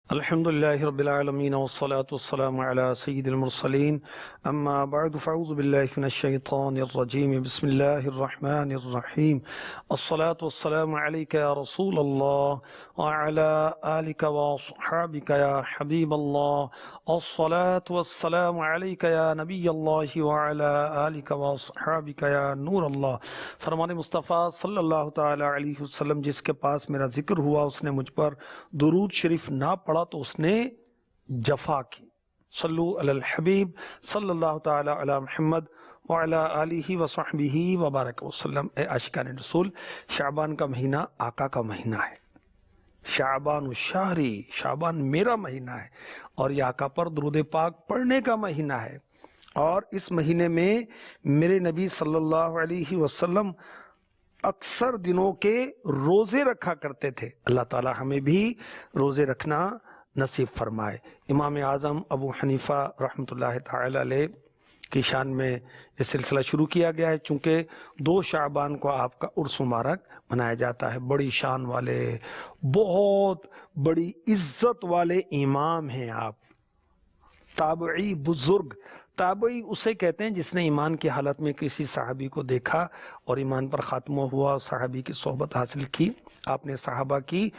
الحمد لله رب العالمين والصلاة والسلام على سيد المرسلين أما بعد فأعوذ بالله من الشيطان الرجيم بسم الله الرحمن الرحيم الصلاة والسلام عليك يا رسول الله وعلى آلك وصحابك يا حبيب الله الصلاة والسلام عليك يا نبي الله وعلى آلك وصحابك يا نور الله۔ فرمان مصطفیٰ صلی اللہ تعالی علیہ وسلم جس کے پاس میرا ذکر ہوا اس نے مجھ پر درود شریف نہ پڑھا تو اس نے جفا کی۔ صلو علی الحبیب صلی اللہ تعالی علی محمد وعلی آلہ وصحبہ وبارک وسلم۔ اے عاشقان رسول، شعبان کا مہینہ آقا کا مہینہ ہے۔ شعبان شہری، شعبان میرا مہینہ ہے اور یہ آقا پر درود پاک پڑھنے کا مہینہ ہے۔ اور اس مہینے میں میرے نبی صلی اللہ علیہ وسلم اکثر دنوں کے روزے رکھا کرتے تھے۔ اللہ تعالی ہمیں بھی روزے رکھنا نصیب فرمائے۔ امام اعظم ابو حنیفہ رحمۃ اللہ تعالی علیہ کی شان میں یہ سلسلہ شروع کیا گیا ہے، چونکہ 2 شعبان کو آپ کا عرس مبارک منایا جاتا ہے۔ بڑی شان والے، بہت بڑی عزت والے امام ہیں آپ، تابعی بزرگ۔ تابعی اسے کہتے ہیں جس نے ایمان کی حالت میں کسی صحابی کو دیکھا اور ایمان پر خاتمہ ہوا، صحابی کی صحبت حاصل کی۔ آپ نے صحابہ کی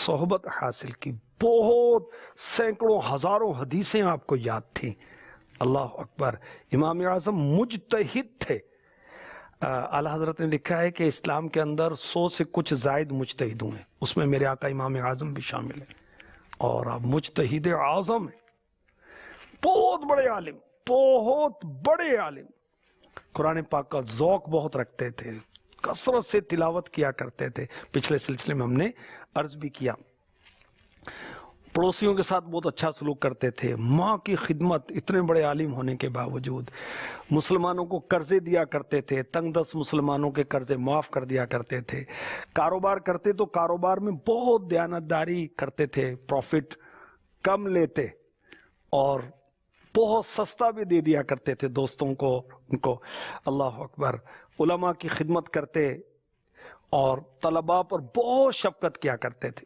صحبت حاصل کی، بہت سینکڑوں ہزاروں حدیثیں آپ کو یاد تھیں۔ اللہ اکبر۔ امام اعظم مجتہد تھے۔ اعلیٰ حضرت نے لکھا ہے کہ اسلام کے اندر 100 سے کچھ زائد مجتہد ہوئے، اس میں میرے آقا امام اعظم بھی شامل ہیں، اور آپ مجتہد اعظم ہیں، بہت بڑے عالم، بہت بڑے عالم۔ قرآن پاک کا ذوق بہت رکھتے تھے، کثرت سے تلاوت کیا کرتے تھے۔ پچھلے سلسلے میں ہم نے عرض بھی کیا، پڑوسیوں کے ساتھ بہت اچھا سلوک کرتے تھے، ماں کی خدمت، اتنے بڑے عالم ہونے کے باوجود مسلمانوں کو قرضے دیا کرتے تھے، تنگ دست مسلمانوں کے قرضے معاف کر دیا کرتے تھے۔ کاروبار کرتے تو کاروبار میں بہت دیانتداری کرتے تھے، پروفٹ کم لیتے اور بہت سستا بھی دے دیا کرتے تھے دوستوں کو، ان کو۔ اللہ اکبر۔ علماء کی خدمت کرتے اور طلباء پر بہت شفقت کیا کرتے تھے۔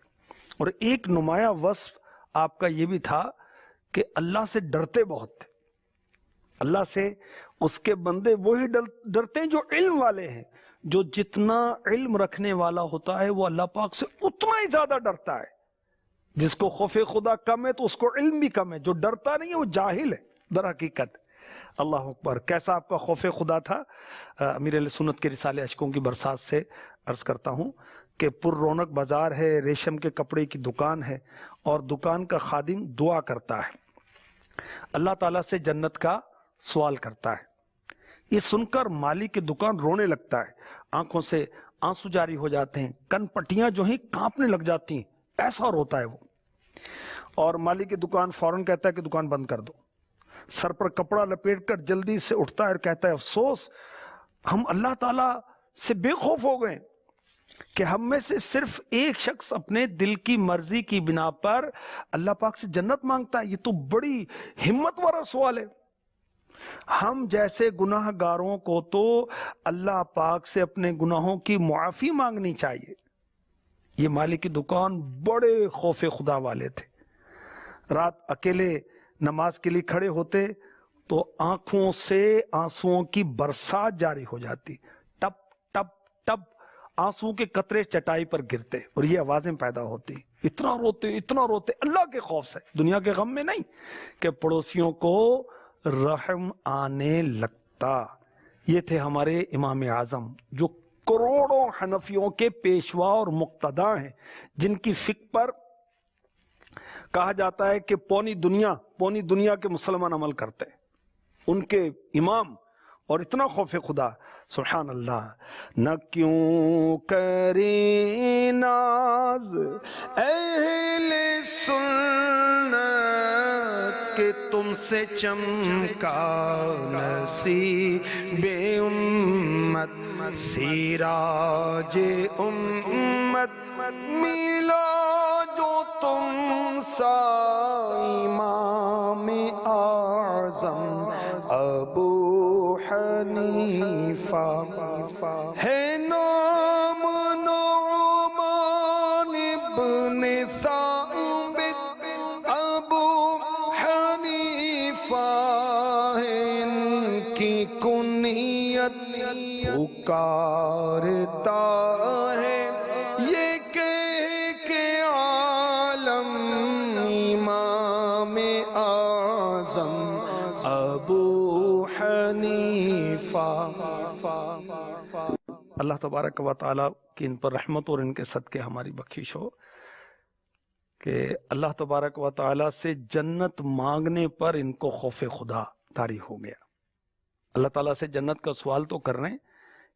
اور ایک نمایاں وصف آپ کا یہ بھی تھا کہ اللہ سے ڈرتے بہت تھے۔ اللہ سے اس کے بندے وہی ڈرتے ہیں جو علم والے ہیں۔ جو جتنا علم رکھنے والا ہوتا ہے وہ اللہ پاک سے اتنا ہی زیادہ ڈرتا ہے۔ جس کو خوف خدا کم ہے تو اس کو علم بھی کم ہے، جو ڈرتا نہیں ہے وہ جاہل ہے در حقیقت۔ اللہ اکبر۔ کیسا آپ کا خوف خدا تھا؟ امیر اہل سنت کے رسالے اشکوں کی برسات سے عرض کرتا ہوں کہ پر رونق بازار ہے، ریشم کے کپڑے کی دکان ہے، اور دکان کا خادم دعا کرتا ہے، اللہ تعالیٰ سے جنت کا سوال کرتا ہے۔ یہ سن کر مالی کی دکان رونے لگتا ہے، آنکھوں سے آنسو جاری ہو جاتے ہیں، کن پٹیاں جو ہیں کانپنے لگ جاتی ہیں، ایسا روتا ہے وہ۔ اور مالی کی دکان فوراً کہتا ہے کہ دکان بند کر دو۔ سر پر کپڑا لپیٹ کر جلدی سے اٹھتا ہے اور کہتا ہے افسوس، ہم اللہ تعالیٰ سے بے خوف ہو گئے کہ ہم میں سے صرف ایک شخص اپنے دل کی مرضی کی بنا پر اللہ پاک سے جنت مانگتا ہے۔ یہ تو بڑی ہمت والا سوال ہے۔ ہم جیسے گناہ گاروں کو تو اللہ پاک سے اپنے گناہوں کی معافی مانگنی چاہیے۔ یہ مالک کی دکان بڑے خوف خدا والے تھے۔ رات اکیلے نماز کے لیے کھڑے ہوتے تو آنکھوں سے آنسوؤں کی برسات جاری ہو جاتی، ٹپ ٹپ ٹپ آنسو کے قطرے چٹائی پر گرتے اور یہ آوازیں پیدا ہوتی۔ اتنا روتے اللہ کے خوف سے، دنیا کے غم میں نہیں، کہ پڑوسیوں کو رحم آنے لگتا۔ یہ تھے ہمارے امام اعظم، جو کروڑوں حنفیوں کے پیشوا اور مقتداء ہیں، جن کی فقہ پر کہا جاتا ہے کہ پونی دنیا کے مسلمان عمل کرتے ہیں۔ ان کے امام اور اتنا خوف خدا، سبحان اللہ۔ نہ کیوں کریں ناز اہل سنت کہ تم سے چمکا نصیب امت، سراج امت ملا جو تم سا امام اعظم ابو حنیفہ ہے نام نعمان ابن ثابت کی کنیت پکارتا ہے، یہ کہہ کے عالم امام اعظم ابو حنیفہ۔ اللہ تبارک و تعالیٰ کی ان پر رحمت اور ان کے صدقے ہماری بخشش ہو کہ اللہ تبارک و تعالیٰ سے جنت مانگنے پر ان کو خوف خدا طاری ہو گیا۔ اللہ تعالیٰ سے جنت کا سوال تو کر رہے ہیں،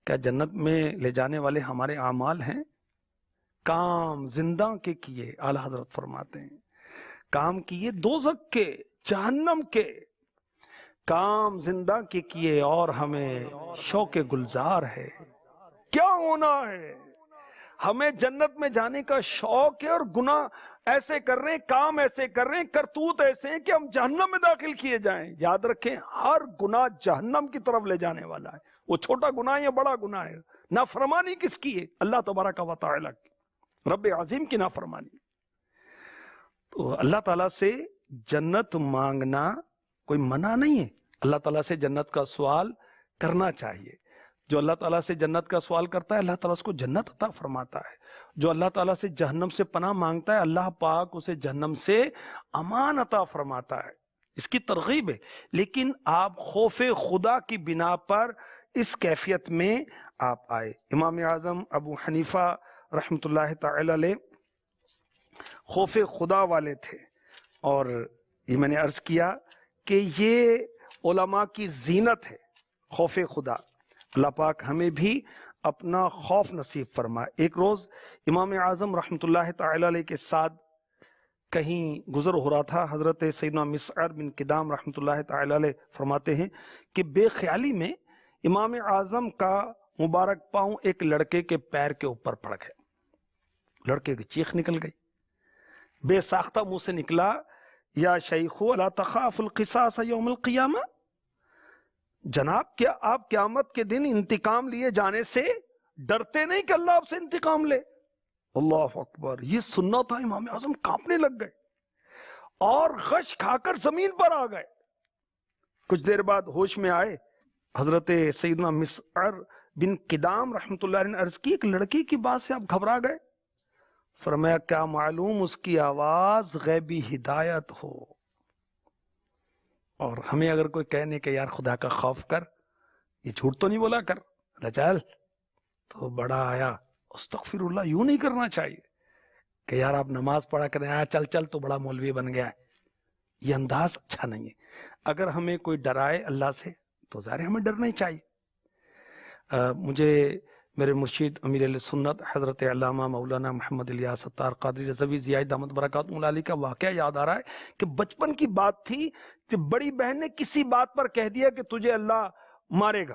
کیا جنت میں لے جانے والے ہمارے اعمال ہیں؟ کام زندہ کے کیے، اعلیٰ حضرت فرماتے ہیں کام کیے دوزخ کے، جہنم کے، کام زندہ کے کیے اور ہمیں شوق گلزار ہے۔ کیا ہونا ہے؟ ہمیں جنت میں جانے کا شوق ہے اور گناہ ایسے کر رہے ہیں، کام ایسے کر رہے ہیں، کرتوت ایسے ہیں کہ ہم جہنم میں داخل کیے جائیں۔ یاد رکھیں، ہر گناہ جہنم کی طرف لے جانے والا ہے، وہ چھوٹا گناہ یا بڑا گناہ ہے۔ نافرمانی کس کی ہے؟ اللہ تبارک و تعالیٰ کی، رب عظیم کی نافرمانی۔ تو اللہ تعالیٰ سے جنت مانگنا کوئی منع نہیں ہے، اللہ تعالیٰ سے جنت کا سوال کرنا چاہیے۔ جو اللہ تعالیٰ سے جنت کا سوال کرتا ہے اللہ تعالیٰ اس کو جنت عطا فرماتا ہے۔ جو اللہ تعالیٰ سے جہنم سے پناہ مانگتا ہے اللہ پاک اسے جہنم سے امان عطا فرماتا ہے۔ اس کی ترغیب ہے، لیکن آپ خوف خدا کی بنا پر اس کیفیت میں آپ آئے۔ امام اعظم ابو حنیفہ رحمۃ اللہ تعالی علیہ خوف خدا والے تھے، اور یہ میں نے عرض کیا کہ یہ علماء کی زینت ہے، خوف خدا۔ اللہ پاک ہمیں بھی اپنا خوف نصیب فرمائے۔ ایک روز امام اعظم رحمۃ اللہ تعالی علیہ کے ساتھ کہیں گزر ہو رہا تھا، حضرت سیدنا مسعر بن کدام رحمۃ اللہ تعالی علیہ فرماتے ہیں کہ بے خیالی میں امام اعظم کا مبارک پاؤں ایک لڑکے کے پیر کے اوپر پڑ گئے، لڑکے کی چیخ نکل گئی، بے ساختہ منہ سے نکلا، یا شیخو الا تخاف القصاص یوم القیامہ، جناب کیا آپ قیامت کے دن انتقام لیے جانے سے ڈرتے نہیں کہ اللہ آپ سے انتقام لے؟ اللہ اکبر! یہ سننا تھا، امام اعظم کانپنے لگ گئے اور غش کھا کر زمین پر آ گئے۔ کچھ دیر بعد ہوش میں آئے، حضرت سیدنا مسعر بن کدام رحمۃ اللہ نے عرض کی ایک لڑکی کی بات سے آپ گھبرا گئے؟ فرمایا کیا معلوم اس کی آواز غیبی ہدایت ہو۔ اور ہمیں اگر کوئی کہنے کہ یار خدا کا خوف کر، یہ جھوٹ تو نہیں بولا کر، چل تو بڑا آیا، استغفر اللہ، یوں نہیں کرنا چاہیے کہ یار آپ نماز پڑھا کریں، چل چل تو بڑا مولوی بن گیا ہے، یہ انداز اچھا نہیں ہے۔ اگر ہمیں کوئی ڈرائے اللہ سے تو ظاہر ہمیں ڈرنا ہی چاہیے۔ مجھے میرے مرشد امیر اہل سنت حضرت علامہ مولانا محمد الیاس ستار قادری رضوی ضیاء دامت برکاتہ علیہ کا واقعہ یاد آ رہا ہے کہ بچپن کی بات تھی کہ بڑی بہن نے کسی بات پر کہہ دیا کہ تجھے اللہ مارے گا،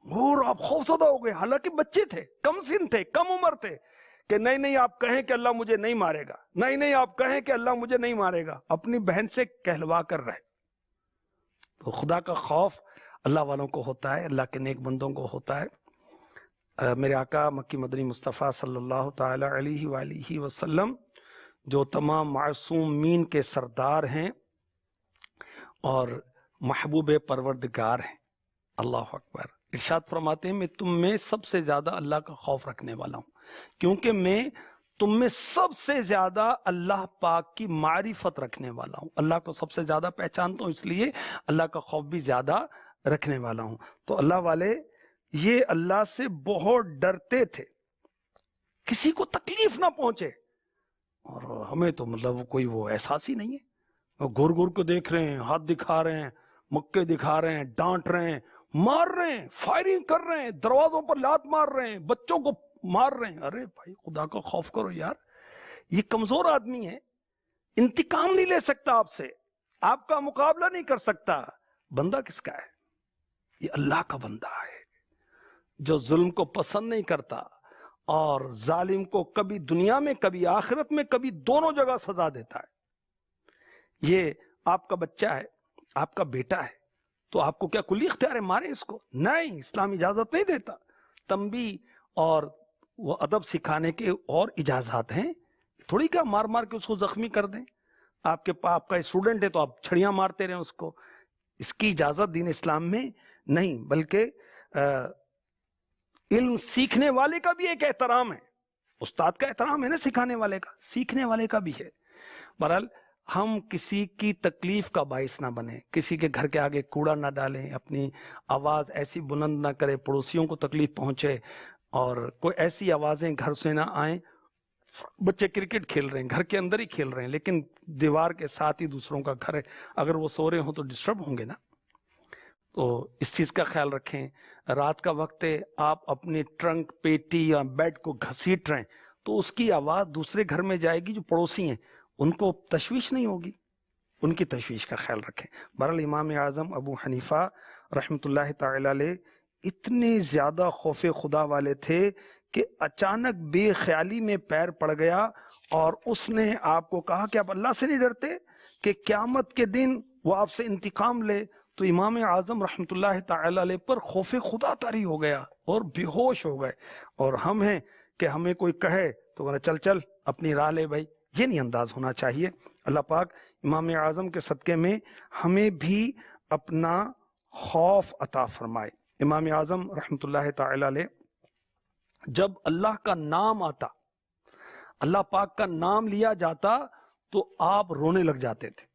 اور آپ خوفزدہ ہو گئے، حالانکہ بچے تھے، کم سن تھے، کم عمر تھے، کہ نہیں نہیں آپ کہیں کہ اللہ مجھے نہیں مارے گا، نہیں نہیں آپ کہیں کہ اللہ مجھے نہیں مارے گا، اپنی بہن سے کہلوا کر رہے۔ تو خدا کا خوف اللہ والوں کو ہوتا ہے، اللہ کے نیک بندوں کو ہوتا ہے۔ میرے آقا مکی مدنی مصطفیٰ صلی اللہ تعالی علیہ وآلہ وسلم جو تمام معصومین کے سردار ہیں اور محبوب پروردگار ہیں، اللہ اکبر، ارشاد فرماتے ہیں میں تم میں سب سے زیادہ اللہ کا خوف رکھنے والا ہوں، کیونکہ میں تم میں سب سے زیادہ اللہ پاک کی معرفت رکھنے والا ہوں، اللہ کو سب سے زیادہ پہچانتا ہوں، اس لیے اللہ کا خوف بھی زیادہ رکھنے والا ہوں۔ تو اللہ والے یہ اللہ سے بہت ڈرتے تھے، کسی کو تکلیف نہ پہنچے، اور ہمیں تو مطلب کوئی وہ احساس ہی نہیں ہے، گور گور کو دیکھ رہے ہیں، ہاتھ دکھا رہے ہیں، مکے دکھا رہے ہیں، ڈانٹ رہے ہیں، مار رہے ہیں، فائرنگ کر رہے ہیں، دروازوں پر لات مار رہے ہیں، بچوں کو مار رہے ہیں۔ ارے بھائی خدا کا خوف کرو یار، یہ کمزور آدمی ہے، انتقام نہیں لے سکتا آپ سے، آپ کا مقابلہ نہیں کر سکتا۔ بندہ کس کا ہے؟ یہ اللہ کا بندہ ہے جو ظلم کو پسند نہیں کرتا اور ظالم کو کبھی دنیا میں کبھی آخرت میں کبھی دونوں جگہ سزا دیتا ہے۔ یہ آپ کا بچہ ہے، آپ کا بیٹا ہے، تو آپ کو کیا کلی اختیار ہے مارے اس کو؟ نہیں، اسلام اجازت نہیں دیتا۔ تنبیہ اور وہ ادب سکھانے کے اور اجازت ہیں، تھوڑی کیا مار مار کے اس کو زخمی کر دیں۔ آپ کا اسٹوڈنٹ ہے تو آپ چھڑیاں مارتے رہیں اس کو، اس کی اجازت دین اسلام میں نہیں، بلکہ علم سیکھنے والے کا بھی ایک احترام ہے، استاد کا احترام ہے نا، سکھانے والے کا، سیکھنے والے کا بھی ہے۔ بہرحال ہم کسی کی تکلیف کا باعث نہ بنیں، کسی کے گھر کے آگے کوڑا نہ ڈالیں، اپنی آواز ایسی بلند نہ کریں پڑوسیوں کو تکلیف پہنچے، اور کوئی ایسی آوازیں گھر سے نہ آئیں۔ بچے کرکٹ کھیل رہے ہیں، گھر کے اندر ہی کھیل رہے ہیں، لیکن دیوار کے ساتھ ہی دوسروں کا گھر ہے، اگر وہ سو رہے ہوں تو ڈسٹرب ہوں گے نا۔ تو اس چیز کا خیال رکھیں۔ رات کا وقت ہے، آپ اپنی ٹرنک، پیٹی یا بیڈ کو گھسیٹ رہے ہیں تو اس کی آواز دوسرے گھر میں جائے گی، جو پڑوسی ہیں ان کو تشویش نہیں ہوگی، ان کی تشویش کا خیال رکھیں۔ بہرحال امام اعظم ابو حنیفہ رحمۃ اللہ تعالی علیہ اتنے زیادہ خوف خدا والے تھے کہ اچانک بے خیالی میں پیر پڑ گیا اور اس نے آپ کو کہا کہ آپ اللہ سے نہیں ڈرتے کہ قیامت کے دن وہ آپ سے انتقام لے؟ تو امام اعظم رحمۃ اللہ تعالی علیہ پر خوف خدا طاری ہو گیا اور بے ہوش ہو گئے۔ اور ہم ہیں کہ ہمیں کوئی کہے تو کہنا چل چل اپنی راہ لے بھائی، یہ نہیں انداز ہونا چاہیے۔ اللہ پاک امام اعظم کے صدقے میں ہمیں بھی اپنا خوف عطا فرمائے۔ امام اعظم رحمۃ اللہ تعالی علیہ جب اللہ کا نام آتا، اللہ پاک کا نام لیا جاتا تو آپ رونے لگ جاتے تھے،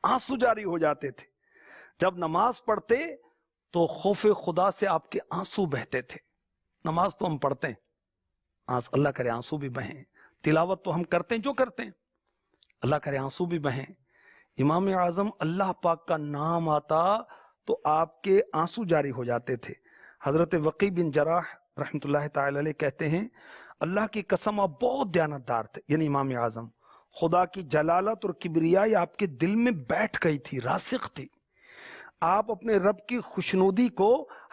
آنسو جاری ہو جاتے تھے۔ جب نماز پڑھتے تو خوف خدا سے آپ کے آنسو بہتے تھے۔ نماز تو ہم پڑھتے ہیں، اللہ کرے آنسو بھی بہیں، تلاوت تو ہم کرتے ہیں جو کرتے ہیں، اللہ کرے آنسو بھی بہیں۔ امام اعظم اللہ پاک کا نام آتا تو آپ کے آنسو جاری ہو جاتے تھے۔ حضرت وقی بن جراح رحمۃ اللہ تعالی علیہ کہتے ہیں اللہ کی قسم آپ بہت دیانتدار تھے، یعنی امام اعظم، خدا کی جلالت اور کبریائی آپ کے دل میں بیٹھ گئی تھی، راسخ تھی۔ آپ اپنے رب کی خوشنودی کو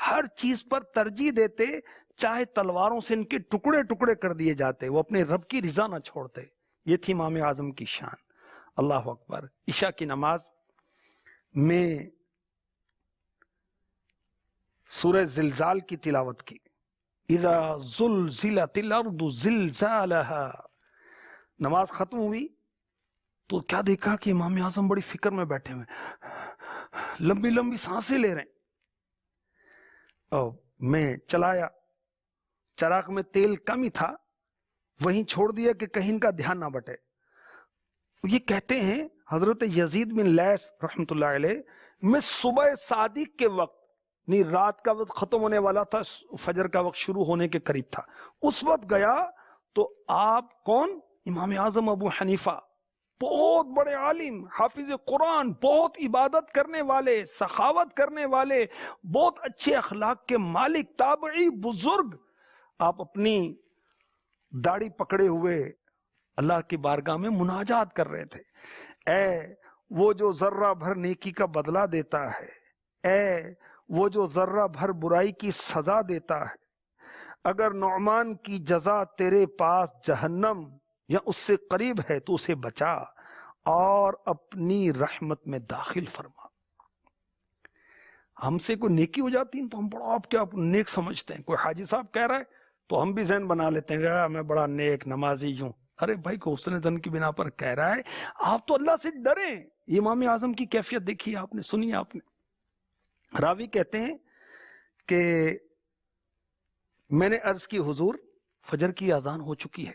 ہر چیز پر ترجیح دیتے، چاہے تلواروں سے ان کے ٹکڑے ٹکڑے کر دیے جاتے، وہ اپنے رب کی رضا نہ چھوڑتے۔ یہ تھی امام اعظم کی شان۔ اللہ اکبر۔ عشاء کی نماز میں سورہ زلزال کی تلاوت کی، اذا زلزلت الارض زلزالہا۔ نماز ختم ہوئی تو کیا دیکھا کہ امام اعظم بڑی فکر میں بیٹھے ہوئے، لمبی لمبی سانسیں لے رہے ہیں۔ اور میں چلایا، چراغ میں تیل کم ہی تھا، وہیں چھوڑ دیا کہ کہیں ان کا دھیان نہ بٹے۔ یہ کہتے ہیں حضرت یزید بن لیث رحمۃ اللہ علیہ، میں صبح صادق کے وقت، نہیں رات کا وقت ختم ہونے والا تھا، فجر کا وقت شروع ہونے کے قریب تھا، اس وقت گیا تو آپ کون؟ امام اعظم ابو حنیفہ، بہت بڑے عالم، حافظ قرآن، بہت عبادت کرنے والے، سخاوت کرنے والے، بہت اچھے اخلاق کے مالک، تابعی بزرگ، آپ اپنی داڑھی پکڑے ہوئے اللہ کی بارگاہ میں مناجات کر رہے تھے۔ اے وہ جو ذرہ بھر نیکی کا بدلہ دیتا ہے، اے وہ جو ذرہ بھر برائی کی سزا دیتا ہے، اگر نعمان کی جزا تیرے پاس جہنم یا اس سے قریب ہے تو اسے بچا اور اپنی رحمت میں داخل فرما۔ ہم سے کوئی نیکی ہو جاتی ہے تو ہم بڑا آپ کیا نیک سمجھتے ہیں، کوئی حاجی صاحب کہہ رہا ہے تو ہم بھی ذہن بنا لیتے ہیں کہ میں بڑا نیک نمازی ہوں۔ ارے بھائی کو حسن ظن کی بنا پر کہہ رہا ہے، آپ تو اللہ سے ڈریں۔ امام اعظم کی کیفیت دیکھی آپ نے، سنی آپ نے۔ راوی کہتے ہیں کہ میں نے عرض کی حضور فجر کی اذان ہو چکی ہے،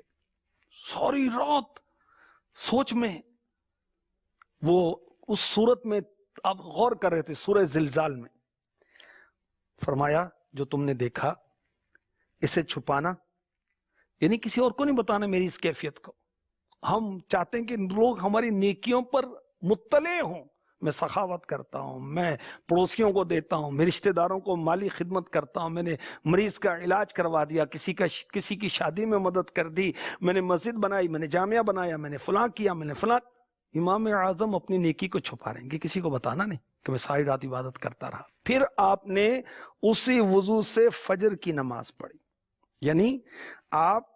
ساری رات سوچ میں وہ اس صورت میں آپ غور کر رہے تھے، سورہ زلزال میں۔ فرمایا جو تم نے دیکھا اسے چھپانا، یعنی کسی اور کو نہیں بتانا میری اس کیفیت کو۔ ہم چاہتے ہیں کہ لوگ ہماری نیکیوں پر مطلع ہوں۔ میں سخاوت کرتا ہوں، میں پڑوسیوں کو دیتا ہوں، میں رشتہ داروں کو مالی خدمت کرتا ہوں، میں نے مریض کا علاج کروا دیا، کسی کی شادی میں مدد کر دی، میں نے مسجد بنائی، میں نے جامعہ بنایا، میں نے فلاں کیا، میں نے فلاں۔ امام اعظم اپنی نیکی کو چھپا رہے ہیں کہ کسی کو بتانا نہیں کہ میں ساری رات عبادت کرتا رہا۔ پھر آپ نے اسی وضو سے فجر کی نماز پڑھی، یعنی آپ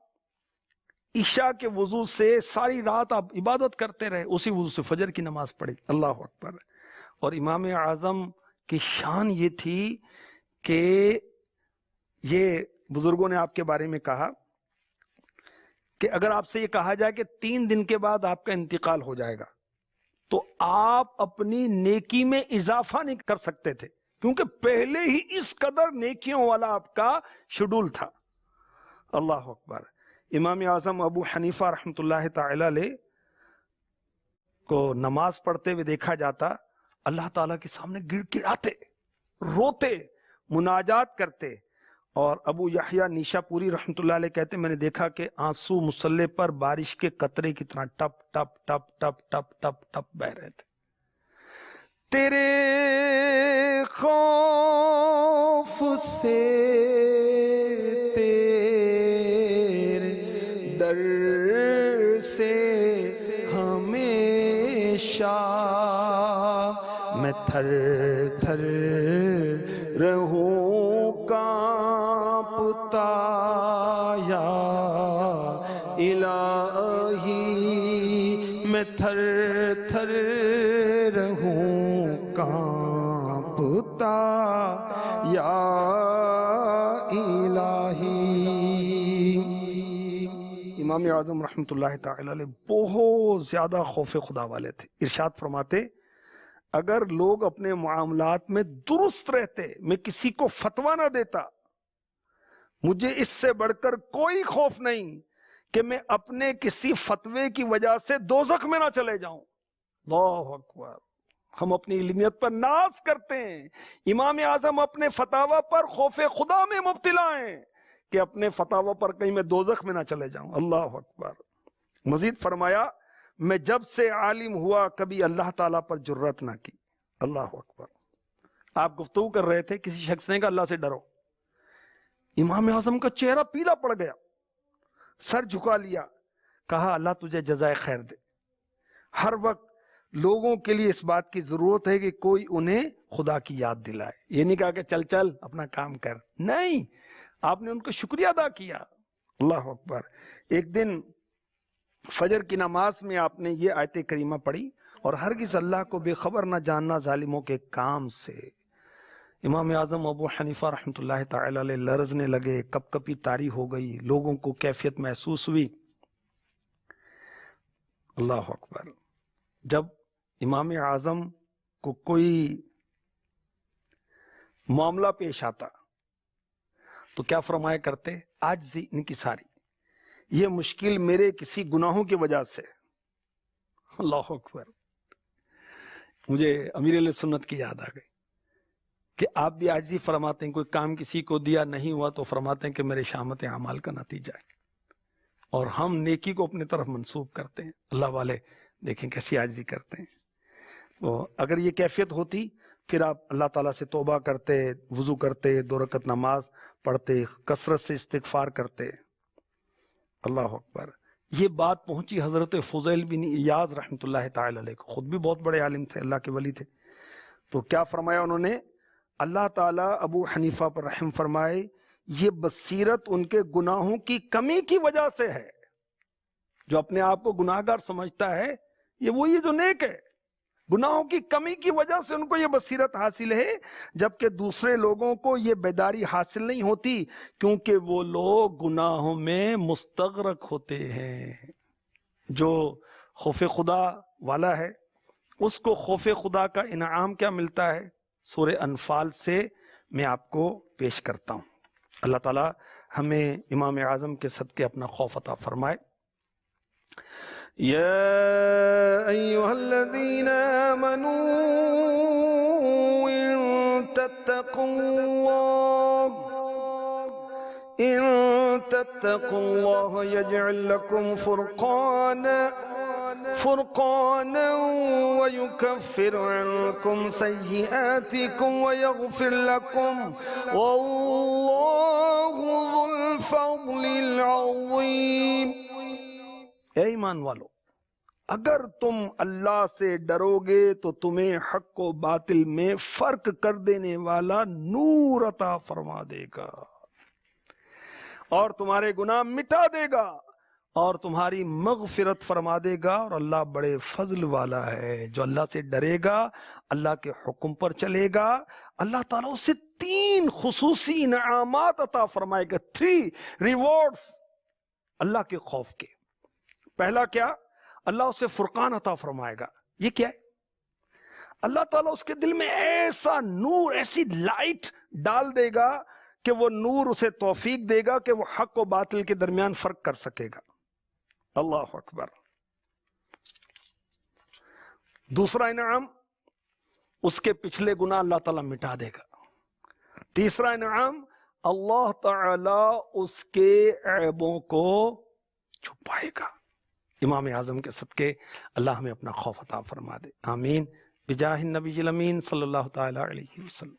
عشاء کے وضو سے ساری رات آپ عبادت کرتے رہے، اسی وضو سے فجر کی نماز پڑھی۔ اللہ اکبر۔ اور امام اعظم کی شان یہ تھی کہ یہ بزرگوں نے آپ کے بارے میں کہا کہ اگر آپ سے یہ کہا جائے کہ 3 دن کے بعد آپ کا انتقال ہو جائے گا تو آپ اپنی نیکی میں اضافہ نہیں کر سکتے تھے، کیونکہ پہلے ہی اس قدر نیکیوں والا آپ کا شیڈول تھا۔ اللہ اکبر۔ امام اعظم ابو حنیفہ رحمۃ اللہ تعالی علیہ کو نماز پڑھتے ہوئے دیکھا جاتا، اللہ تعالیٰ کے سامنے گڑ گڑاتے، روتے، مناجات کرتے، اور ابو یحییٰ نیشا پوری رحمۃ اللہ علیہ کہتے میں نے دیکھا کہ آنسو مصلے پر بارش کے قطرے کی طرح ٹپ ٹپ ٹپ ٹپ ٹپ ٹپ ٹپ بہ رہے تھے۔ تیرے خوف سے، تیرے ڈر سے ہمیشہ میں تھر تھر رہوں کانپتا، یا الہی میں تھر تھر رہوں کانپتا، یا الہی۔ امام اعظم رحمۃ اللہ تعالی علیہ بہت زیادہ خوف خدا والے تھے۔ ارشاد فرماتے اگر لوگ اپنے معاملات میں درست رہتے، میں کسی کو فتویٰ نہ دیتا، مجھے اس سے بڑھ کر کوئی خوف نہیں کہ میں اپنے کسی فتوے کی وجہ سے دوزخ میں نہ چلے جاؤں۔ اللہ اکبر۔ ہم اپنی علمیت پر ناز کرتے ہیں، امام اعظم اپنے فتاوی پر خوف خدا میں مبتلا ہیں کہ اپنے فتاوی پر کہیں میں دوزخ میں نہ چلے جاؤں۔ اللہ اکبر۔ مزید فرمایا میں جب سے عالم ہوا کبھی اللہ تعالیٰ پر جرت نہ کی۔ اللہ اکبر۔ آپ گفتگو کر رہے تھے، کسی شخص نے کہا اللہ سے ڈرو، امام اعظم کا چہرہ پیلا پڑ گیا، سر جھکا لیا، کہا اللہ تجھے جزائے خیر دے۔ ہر وقت لوگوں کے لیے اس بات کی ضرورت ہے کہ کوئی انہیں خدا کی یاد دلائے۔ یہ نہیں کہا کہ چل چل اپنا کام کر، نہیں، آپ نے ان کو شکریہ ادا کیا۔ اللہ اکبر۔ ایک دن فجر کی نماز میں آپ نے یہ آیت کریمہ پڑھی، اور ہرگز اللہ کو بے خبر نہ جاننا ظالموں کے کام سے۔ امام اعظم ابو حنیفہ رحمۃ اللہ تعالی علیہ لرزنے لگے، کپ کپی طاری ہو گئی، لوگوں کو کیفیت محسوس ہوئی۔ اللہ اکبر۔ جب امام اعظم کو کوئی معاملہ پیش آتا تو کیا فرمایا کرتے؟ عاجزی ان کی ساری، یہ مشکل میرے کسی گناہوں کی وجہ سے۔ اللہ اکبر۔ مجھے امیر علیہ سنت کی یاد آ گئی کہ آپ بھی عاجزی فرماتے ہیں، کوئی کام کسی کو دیا نہیں ہوا تو فرماتے ہیں کہ میرے شامت اعمال کا نتیجہ ہے، اور ہم نیکی کو اپنے طرف منسوب کرتے ہیں۔ اللہ والے دیکھیں کیسی عاجزی کرتے ہیں۔ تو اگر یہ کیفیت ہوتی پھر آپ اللہ تعالیٰ سے توبہ کرتے، وضو کرتے، 2 رکعت نماز پڑھتے، کثرت سے استغفار کرتے۔ اللہ اکبر۔ یہ بات پہنچی حضرت فضیل بن ایاز رحمۃ اللہ تعالی علیہ کو، خود بھی بہت بڑے عالم تھے، اللہ کے ولی تھے۔ تو کیا فرمایا انہوں نے؟ اللہ تعالیٰ ابو حنیفہ پر رحم فرمائے، یہ بصیرت ان کے گناہوں کی کمی کی وجہ سے ہے۔ جو اپنے آپ کو گناہ گار سمجھتا ہے یہ وہی ہے جو نیک ہے، گناہوں کی کمی کی وجہ سے ان کو یہ بصیرت حاصل ہے، جبکہ دوسرے لوگوں کو یہ بیداری حاصل نہیں ہوتی، کیونکہ وہ لوگ گناہوں میں مستغرق ہوتے ہیں۔ جو خوف خدا والا ہے اس کو خوف خدا کا انعام کیا ملتا ہے؟ سورہ انفال سے میں آپ کو پیش کرتا ہوں۔ اللہ تعالی ہمیں امام اعظم کے صدقے اپنا خوف عطا فرمائے۔ يا أيها الذين آمنوا إن تتقوا الله يجعل لكم فرقانا ويكفر عنكم سيئاتكم ويغفر لكم والله ذو الفضل العظيم۔ اے ایمان والو، اگر تم اللہ سے ڈرو گے تو تمہیں حق و باطل میں فرق کر دینے والا نور عطا فرما دے گا، اور تمہارے گناہ مٹا دے گا، اور تمہاری مغفرت فرما دے گا، اور اللہ بڑے فضل والا ہے۔ جو اللہ سے ڈرے گا، اللہ کے حکم پر چلے گا، اللہ تعالیٰ اسے 3 خصوصی انعامات عطا فرمائے گا، 3 ریوارڈز اللہ کے خوف کے۔ پہلا کیا؟ اللہ اسے فرقان عطا فرمائے گا، یہ کیا ہے؟ اللہ تعالیٰ اس کے دل میں ایسا نور، ایسی لائٹ ڈال دے گا کہ وہ نور اسے توفیق دے گا کہ وہ حق و باطل کے درمیان فرق کر سکے گا. اللہ اکبر. دوسرا انعام، اس کے پچھلے گناہ اللہ تعالیٰ مٹا دے گا. تیسرا انعام، اللہ تعالیٰ اس کے عیبوں کو چھپائے گا. امام اعظم کے صدقے اللہ ہمیں اپنا خوف عطا فرما دے. آمین بجاہ النبی الامین صلی اللہ تعالی علیہ وسلم.